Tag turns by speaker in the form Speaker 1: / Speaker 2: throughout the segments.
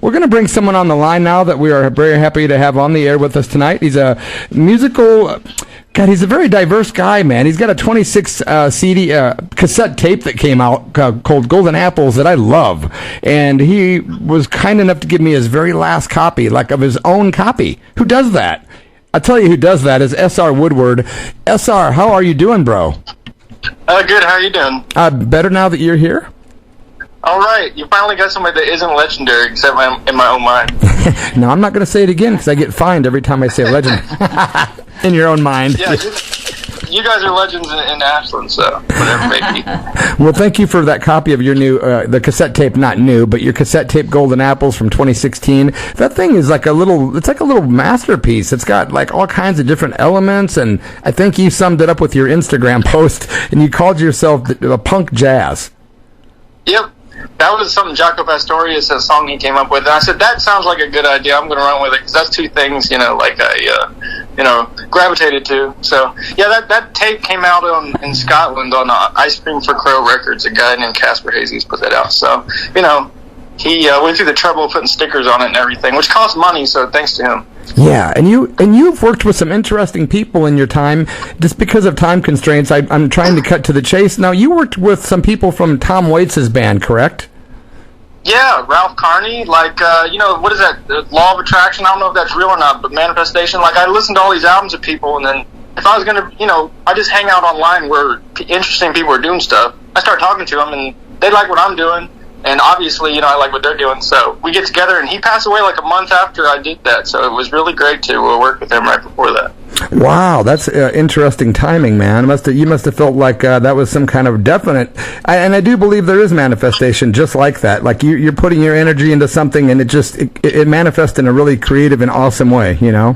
Speaker 1: we're going to bring someone on the line now that we are very happy to have on the air with us tonight. He's a musical... God, he's a very diverse guy, man. He's got a 26 CD cassette tape that came out called Golden Apples that I love. And he was kind enough to give me his very last copy, like of his own copy. Who does that? I'll tell you who does that is SR Woodward. SR, how are you doing, bro?
Speaker 2: Good. How are you doing?
Speaker 1: Better now that you're here.
Speaker 2: All right. You finally got somebody that isn't legendary, except in my own mind.
Speaker 1: No, I'm not going to say it again because I get fined every time I say legend. In your own mind.
Speaker 2: Yeah, you guys are legends in Ashland, so whatever may be.
Speaker 1: Well, thank you for that copy of your new, the cassette tape, not new, but your cassette tape Golden Apples from 2016. That thing is like it's like a little masterpiece. It's got like all kinds of different elements, and I think you summed it up with your Instagram post, and you called yourself a punk jazz.
Speaker 2: Yep. That was something Jaco Pastorius, a song he came up with. And I said, that sounds like a good idea. I'm going to run with it because that's two things, like I, gravitated to. So, yeah, that tape came out in Scotland on Ice Cream for Crow Records. A guy named Casper Hazy's put that out. So, he went through the trouble of putting stickers on it and everything, which cost money, so thanks to him.
Speaker 1: Yeah, and you've worked with some interesting people in your time. Just because of time constraints, I'm trying to cut to the chase. Now, you worked with some people from Tom Waits' band, correct?
Speaker 2: Yeah, Ralph Carney, what is that, the Law of Attraction? I don't know if that's real or not, but Manifestation. I listened to all these albums of people, and then if I was going to, I just hang out online where interesting people are doing stuff. I start talking to them, and they like what I'm doing. And obviously, I like what they're doing. So we get together, and he passed away like a month after I did that. So it was really great to work with him right before that.
Speaker 1: Wow, that's interesting timing, man. You must have felt like that was some kind of definite. And I do believe there is manifestation just like that. Like you're putting your energy into something, and it manifests in a really creative and awesome way. Yeah,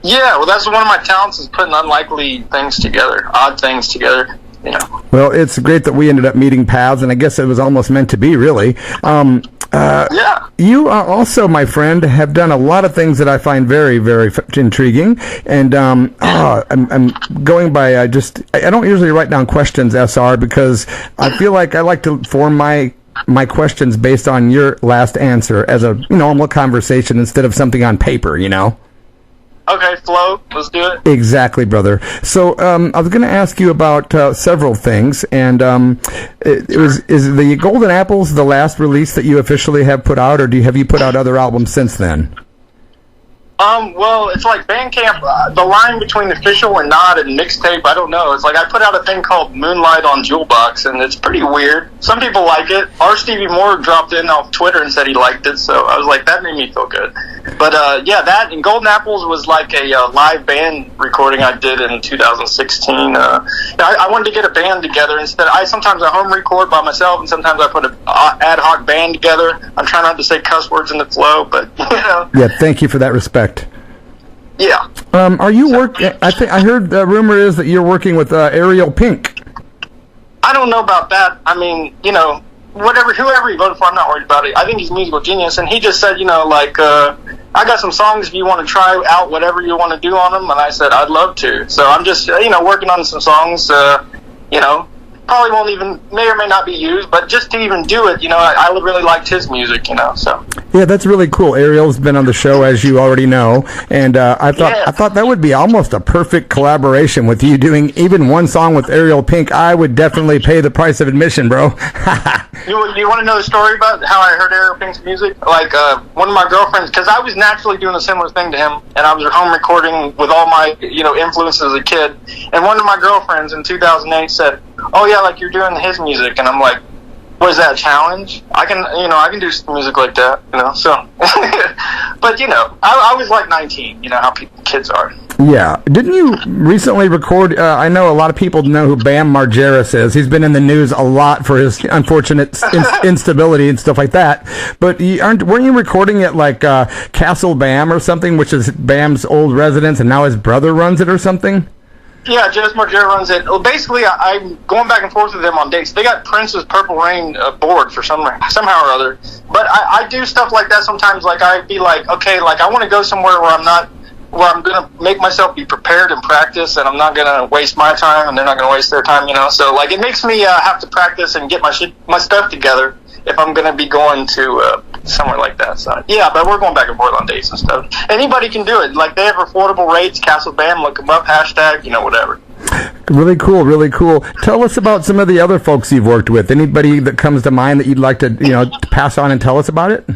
Speaker 2: well, that's one of my talents is putting unlikely things together, odd things together.
Speaker 1: Well, it's great that we ended up meeting paths, and I guess it was almost meant to be, really.
Speaker 2: Yeah. You
Speaker 1: also, my friend, have done a lot of things that I find very, very intriguing. And I'm going by I don't usually write down questions, SR, because I feel like I like to form my questions based on your last answer as a normal conversation instead of something on paper,
Speaker 2: Okay, flow. Let's do it.
Speaker 1: Exactly, brother. So I was going to ask you about several things, and is the Golden Apples the last release that you officially have put out, or have you put out other albums since then?
Speaker 2: Well, it's like Bandcamp, the line between official and not and mixtape, I don't know. It's like I put out a thing called Moonlight on Jewelbox, and it's pretty weird. Some people like it. Our Stevie Moore dropped in off Twitter and said he liked it, so I was like, that made me feel good. But, that and Golden Apples was like a live band recording I did in 2016. I wanted to get a band together instead. Sometimes I home record by myself, and sometimes I put an ad hoc band together. I'm trying not to say cuss words in the flow, but,
Speaker 1: Yeah, thank you for that respect.
Speaker 2: Yeah.
Speaker 1: Are you working? I heard the rumor is that you're working with Ariel Pink.
Speaker 2: I don't know about that. I mean, whoever he voted for, I'm not worried about it. I think he's a musical genius, and he just said, I got some songs if you want to try out whatever you want to do on them, and I said I'd love to. So I'm just, working on some songs, probably won't even, may or may not be used, but just to even do it, I really liked his music, so.
Speaker 1: Yeah, that's really cool. Ariel's been on the show, as you already know, and I thought that would be almost a perfect collaboration with you doing even one song with Ariel Pink. I would definitely pay the price of admission, bro.
Speaker 2: You want to know the story about how I heard Ariel Pink's music? One of my girlfriends, because I was naturally doing a similar thing to him, and I was at home recording with all my, influences as a kid, and one of my girlfriends in 2008 said, oh yeah, like you're doing his music, and I'm like, was that a challenge? I can do some music like that, so. But, I was like 19, how kids are.
Speaker 1: Yeah. Didn't you recently record, I know a lot of people know who Bam Margera is. He's been in the news a lot for his unfortunate instability and stuff like that. But weren't you recording at Castle Bam or something, which is Bam's old residence, and now his brother runs it or something?
Speaker 2: Yeah, Jess Margera runs it. Well, basically, I'm going back and forth with them on dates. They got Prince's Purple Rain board for somehow or other. But I do stuff like that sometimes. I'd be like, okay, I want to go somewhere where I'm going to make myself be prepared and practice, and I'm not going to waste my time, and they're not going to waste their time, So, it makes me have to practice and get my stuff together if I'm going to be going to somewhere like that. So yeah, but we're going back and forth on dates and stuff. Anybody can do it. Like, they have affordable rates. Castle Band, look them up. Hashtag, whatever.
Speaker 1: Really cool, really cool. Tell us about some of the other folks you've worked with. Anybody that comes to mind that you'd like to, to pass on and tell us about it?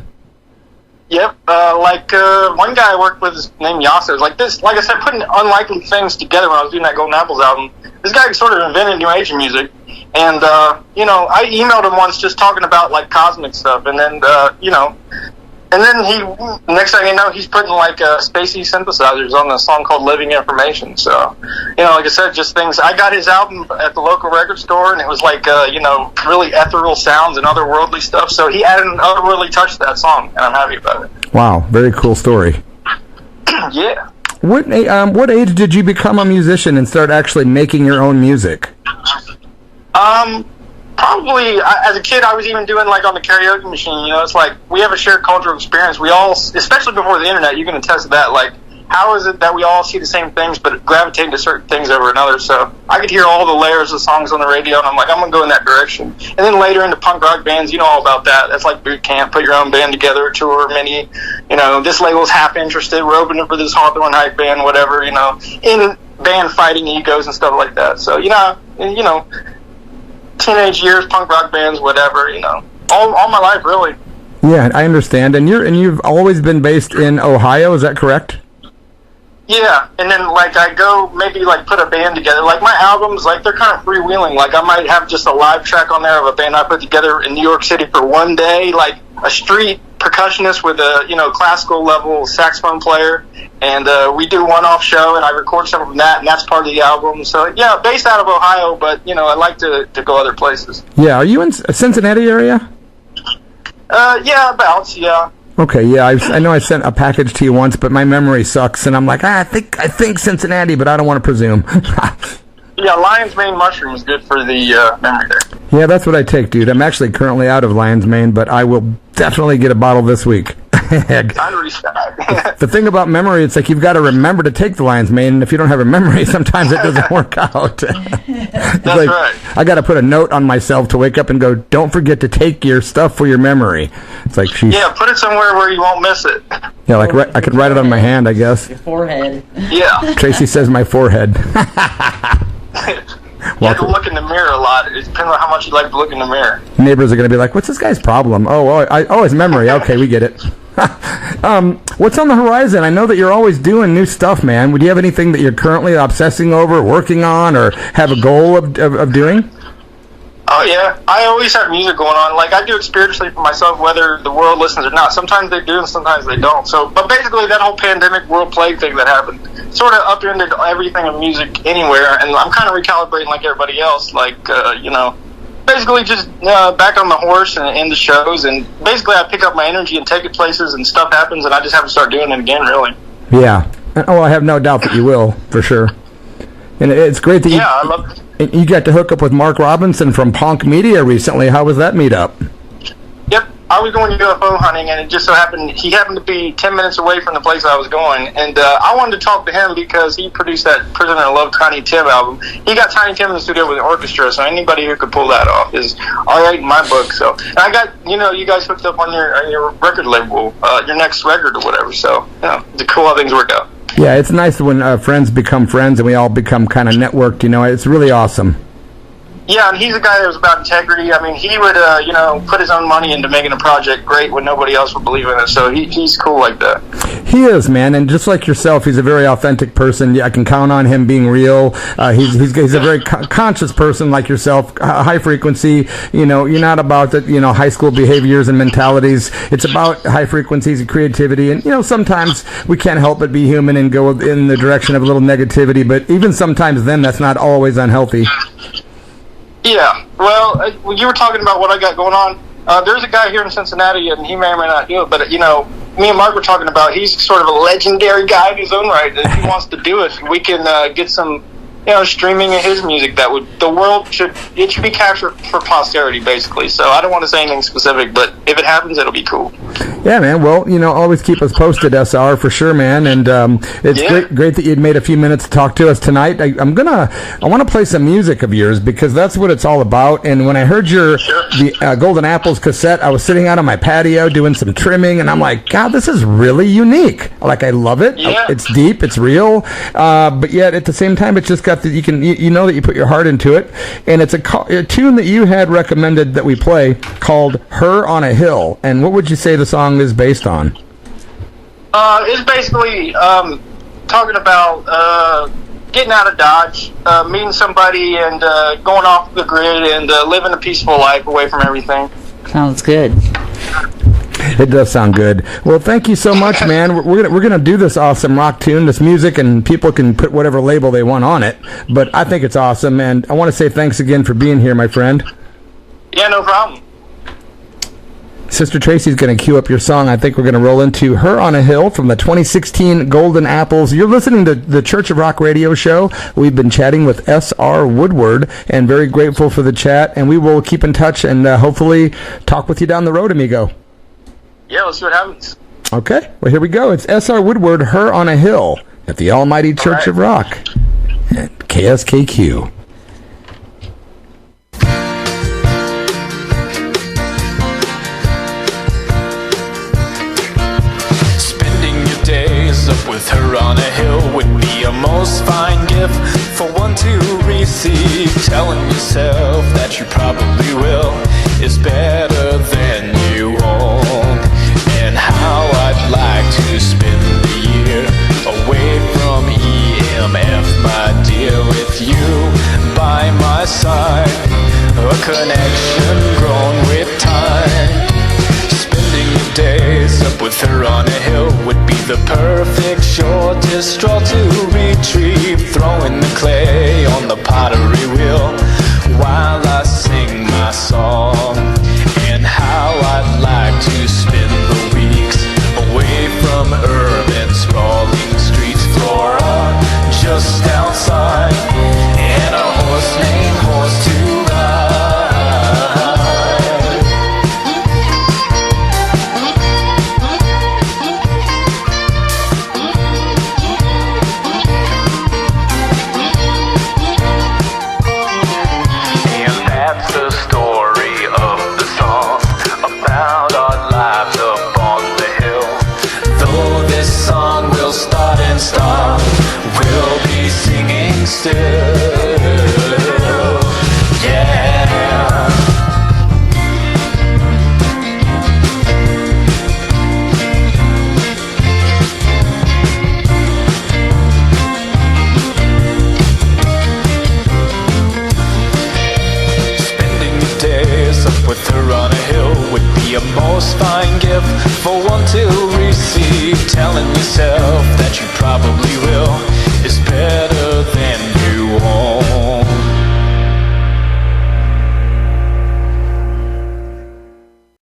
Speaker 2: Yep. One guy I worked with is named Yasser. Like I said, putting unlikely things together when I was doing that Golden Apples album. This guy sort of invented New Age music. And, I emailed him once just talking about, like, cosmic stuff. And then, and then next thing you know, he's putting, like, spacey synthesizers on the song called Living Information. So, like I said, just things. I got his album at the local record store, and it was like, really ethereal sounds and otherworldly stuff. So he added an otherworldly touch to that song, and I'm happy about it.
Speaker 1: Wow, very cool story.
Speaker 2: Yeah.
Speaker 1: What age did you become a musician and start actually making your own music?
Speaker 2: Probably as a kid, I was even doing, like, on the karaoke machine. It's like we have a shared cultural experience. We all, especially before the internet, you can attest to that. Like, how is it that we all see the same things but gravitate to certain things over another? So I could hear all the layers of songs on the radio, and I'm like, I'm gonna go in that direction. And then later into punk rock bands, you know all about that. That's like boot camp. Put your own band together, tour many. This label's half interested. We're opening for this Hawthorne hype band, whatever. In band fighting egos and stuff like that. So teenage years, punk rock bands, whatever, all my life, really.
Speaker 1: Yeah, I understand. And you've always been based in Ohio, is that correct?
Speaker 2: Yeah, and then, like, I go maybe, like, put a band together. Like, my albums, like, they're kind of freewheeling. Like, I might have just a live track on there of a band I put together in New York City for one day, like a street percussionist with a, classical level saxophone player. And we do one-off show, and I record some of that, and that's part of the album. So, yeah, based out of Ohio, but, I like to go other places.
Speaker 1: Yeah, are you in Cincinnati area?
Speaker 2: Yeah, about, yeah.
Speaker 1: Okay, yeah, I know I sent a package to you once, but my memory sucks, and I'm like, I think Cincinnati, but I don't want to presume.
Speaker 2: Yeah, Lion's Mane mushroom is good for the memory there.
Speaker 1: Yeah, that's what I take, dude. I'm actually currently out of Lion's Mane, but I will definitely get a bottle this week. The thing about memory, it's like you've got to remember to take the Lion's Mane, and if you don't have a memory, sometimes it doesn't work out.
Speaker 2: That's like, right.
Speaker 1: I got to put a note on myself to wake up and go, don't forget to take your stuff for your memory. It's like,
Speaker 2: yeah, put it somewhere where you won't miss it.
Speaker 1: Yeah, like I could write it on my hand, I guess.
Speaker 3: Your forehead.
Speaker 2: Yeah.
Speaker 1: Tracy says my forehead.
Speaker 2: You have to look in the mirror a lot. It depends on how much you like to look in the mirror.
Speaker 1: Neighbors are going to be like, what's this guy's problem? His memory. Okay, we get it. What's on the horizon? I know that you're always doing new stuff, man. Would you have anything that you're currently obsessing over, working on, or have a goal of doing?
Speaker 2: Oh, yeah. I always have music going on. Like, I do it spiritually for myself, whether the world listens or not. Sometimes they do, and sometimes they don't. So, but basically, that whole pandemic world plague thing that happened sort of upended everything of music anywhere, and I'm kind of recalibrating like everybody else. Like, basically just back on the horse and in the shows, and basically I pick up my energy and take it places, and stuff happens, and I just have to start doing it again, really.
Speaker 1: Yeah. Oh, I have no doubt that you will, for sure. And it's great that
Speaker 2: I love it.
Speaker 1: You got to hook up with Mark Robinson from Punk Media recently. How was that meetup?
Speaker 2: Yep. I was going UFO hunting, and it just so happened he happened to be 10 minutes away from the place I was going. And I wanted to talk to him because he produced that Prisoner of Love Tiny Tim album. He got Tiny Tim in the studio with an orchestra, so anybody who could pull that off is all right in my book. So, and I got, you guys hooked up on your record label, your next record or whatever. So, it's cool how things work out.
Speaker 1: Yeah, it's nice when friends become friends and we all become kind of networked, It's really awesome.
Speaker 2: Yeah, and he's a guy that was about integrity. I mean, he would, put his own money into making a project great when nobody else would believe in it. So he's cool like that.
Speaker 1: He is, man, and just like yourself, he's a very authentic person. I can count on him being real. He's a very conscious person like yourself, high frequency. You're not about the high school behaviors and mentalities. It's about high frequencies and creativity. And sometimes we can't help but be human and go in the direction of a little negativity. But even sometimes, then that's not always unhealthy.
Speaker 2: Yeah, well, you were talking about what I got going on. There's a guy here in Cincinnati, and he may or may not do it, but, me and Mark were talking about, he's sort of a legendary guy in his own right. If he wants to do it, we can get some, streaming of his music it should be captured for posterity, basically. So I don't want to say anything specific, but if it happens, it'll be cool.
Speaker 1: Yeah, man. Well, always keep us posted, SR, for sure, man. And it's great that you'd made a few minutes to talk to us tonight. I want to play some music of yours because that's what it's all about. And when I heard the Golden Apples cassette, I was sitting out on my patio doing some trimming, and I'm like, God, this is really unique. Like, I love it.
Speaker 2: Yeah.
Speaker 1: It's deep. It's real. But yet, at the same time, it's just got that you know that you put your heart into it. And it's a tune that you had recommended that we play called "Her on a Hill." And what would you say the song is based on?
Speaker 2: It's basically talking about getting out of Dodge, meeting somebody, and going off the grid and living a peaceful life away from everything.
Speaker 3: Sounds good.
Speaker 1: It does sound good. Well, thank you so much, man. We're gonna do this awesome rock tune, this music, and people can put whatever label they want on it. But I think it's awesome, and I want to say thanks again for being here, my friend.
Speaker 2: Yeah, no problem.
Speaker 1: Sister Tracy's going to cue up your song. I think we're going to roll into Her on a Hill from the 2016 Golden Apples. You're listening to the Church of Rock radio show. We've been chatting with S.R. Woodward, and very grateful for the chat. And we will keep in touch and hopefully talk with you down the road, amigo.
Speaker 2: Yeah, let's see what happens.
Speaker 1: Okay, well, here we go. It's S.R. Woodward, Her on a Hill, at the Almighty Church of Rock at KSKQ.
Speaker 4: Up with her on a hill would be a most fine gift for one to receive. Telling yourself that you probably will is better than you own. And how I'd like to spend the year away from EMF, my dear, with you by my side. A connection grown with time. Spending your days up with her on a hill would be the perfect shortest straw to retrieve. Throwing the clay on the pottery wheel while I sing my song. And how I'd like to spend the weeks away from urban sprawling streets. Flora just outside, and a horse named Horse to ride. We'll be singing still, yeah. Spending your days up with her on a hill would be a most fine gift for one to receive. Telling yourself